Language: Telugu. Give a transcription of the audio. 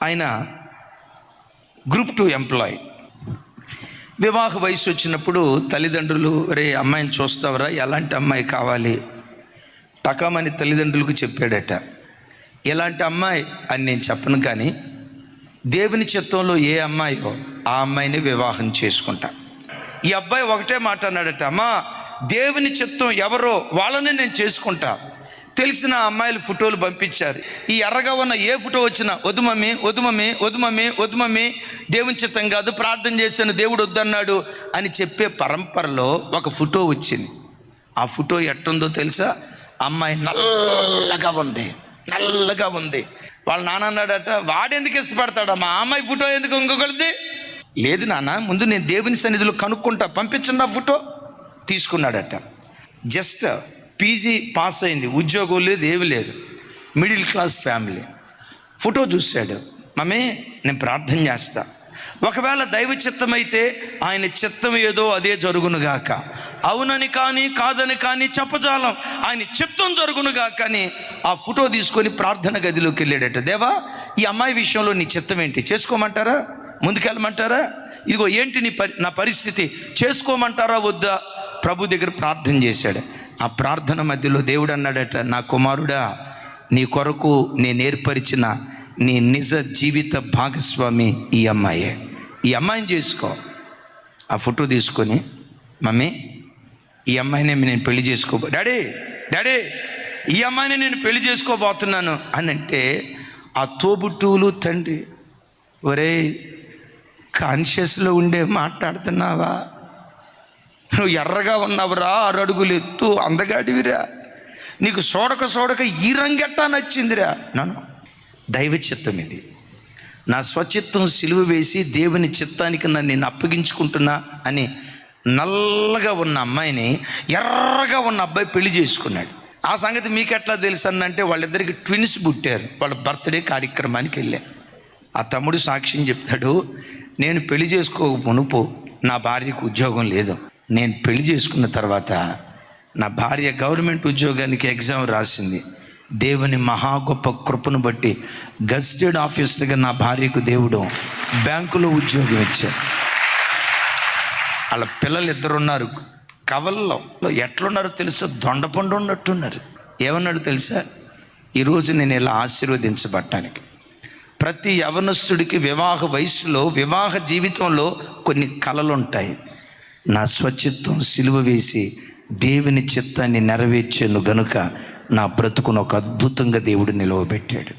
ఆయన గ్రూప్ 2 ఎంప్లాయీ. వివాహ వయసు వచ్చినప్పుడు తల్లిదండ్రులు, రే అమ్మాయిని చూస్తావరా, ఎలాంటి అమ్మాయి కావాలి టకామని తల్లిదండ్రులకు చెప్పాడట. ఎలాంటి అమ్మాయి అని నేను చెప్పను, కానీ దేవుని చిత్తంలో ఏ అమ్మాయో ఆ అమ్మాయిని వివాహం చేసుకుంటా. ఈ అబ్బాయి ఒకటే మాట అన్నాడట, అమ్మా దేవుని చిత్తం ఎవరో వాళ్ళని నేను చేసుకుంటా. తెలిసిన అమ్మాయిల ఫోటోలు పంపించారు. ఈ ఎర్రగా ఉన్న ఏ ఫోటో వచ్చినా వద్దు మమ్మీ, వద్దు మమ్మీ, వద్దు మమ్మీ, వద్దు మమ్మీ, దేవుని చిత్తం కాదు, ప్రార్థన చేశాను దేవుడు వద్దన్నాడు అని చెప్పే పరంపరలో ఒక ఫోటో వచ్చింది. ఆ ఫోటో ఎట్టుందో తెలుసా? అమ్మాయి నల్లగా ఉంది, నల్లగా ఉంది. వాళ్ళ నాన్న అన్నాడట, వాడెందుకు ఇష్టపడతాడా, మా అమ్మాయి ఫోటో ఎందుకు ఇంకొకరిది? లేదు నాన్న, ముందు నేను దేవుని సన్నిధిలో కనుక్కుంటా, పంపించండి ఆ ఫోటో. తీసుకున్నాడట. జస్ట్ పీజీ పాస్ అయింది, ఉద్యోగం లేదు, ఏమి లేదు, మిడిల్ క్లాస్ ఫ్యామిలీ. ఫోటో చూశాడు. మమ్మీ నేను ప్రార్థన చేస్తా, ఒకవేళ దైవ చిత్తం అయితే ఆయన చిత్తం ఏదో అదే జరుగునుగాక, అవునని కానీ కాదని కానీ చెప్పజాలం, ఆయన చిత్తం జరుగునుగాక అని ఆ ఫోటో తీసుకొని ప్రార్థన గదిలోకి వెళ్ళాడట. దేవా, ఈ అమ్మాయి విషయంలో నీ చిత్తం ఏంటి, చేసుకోమంటారా, ముందుకెళ్ళమంటారా, ఇదిగో ఏంటి నా పరిస్థితి, చేసుకోమంటారా వద్దా? ప్రభు దగ్గర ప్రార్థన చేశాడు. ఆ ప్రార్థన మధ్యలో దేవుడు అన్నాడట, నా కుమారుడా, నీ కొరకు నేను ఏర్పరిచిన నీ నిజ జీవిత భాగస్వామి ఈ అమ్మాయే, ఈ అమ్మాయిని చేసుకో. ఆ ఫోటో తీసుకొని, మమ్మీ ఈ అమ్మాయిని నేను పెళ్లి డాడీ డాడీ ఈ అమ్మాయిని నేను పెళ్లి చేసుకోబోతున్నాను అని అంటే, ఆ తోబుట్టువులు తండ్రి, ఒరే కాన్షియస్లో ఉండే మాట్లాడుతున్నావా, నువ్వు ఎర్రగా ఉన్నావురా, 6 అడుగులు ఎత్తు, అందగాడివిరా, నీకు సోడక ఈ రంగెట్టా నచ్చిందిరా. నన్ను దైవ చిత్తం ఇది, నా స్వచిత్తం సిలువ వేసి దేవుని చిత్తానికి నన్ను నేను అప్పగించుకుంటున్నా అని నల్లగా ఉన్న అమ్మాయిని ఎర్రగా ఉన్న అబ్బాయి పెళ్లి చేసుకున్నాడు. ఆ సంగతి మీకు ఎట్లా తెలుసు అన్నంటే, వాళ్ళిద్దరికి ట్విన్స్ పుట్టారు. వాళ్ళ బర్త్డే కార్యక్రమానికి వెళ్ళారు. ఆ తమ్ముడు సాక్ష్యం చెప్తాడు, నేను పెళ్లి చేసుకోక మునుపు నా భార్యకు ఉద్యోగం లేదు, నేను పెళ్లి చేసుకున్న తర్వాత నా భార్య గవర్నమెంట్ ఉద్యోగానికి ఎగ్జామ్ రాసింది. దేవుని మహా గొప్ప కృపను బట్టి గజిటెడ్ ఆఫీసర్గా నా భార్యకు దేవుడు బ్యాంకులో ఉద్యోగం ఇచ్చాడు. వాళ్ళ పిల్లలు 2 ఉన్నారు, కవల్లో ఎట్లున్నారో తెలుసా, దొండపండు ఉన్నట్టున్నారు. ఏమన్నాడు తెలుసా, ఈరోజు నేను ఇలా ఆశీర్వదించబడటానికి. ప్రతి యవనస్తుడికి వివాహ వయసులో, వివాహ జీవితంలో కొన్ని కలలు ఉంటాయి. నా స్వచిత్తం సిలువ వేసి దేవుని చిత్తాన్ని నెరవేర్చాను గనుక నా బ్రతుకును ఒక అద్భుతంగా దేవుడు నిలవబెట్టాడు.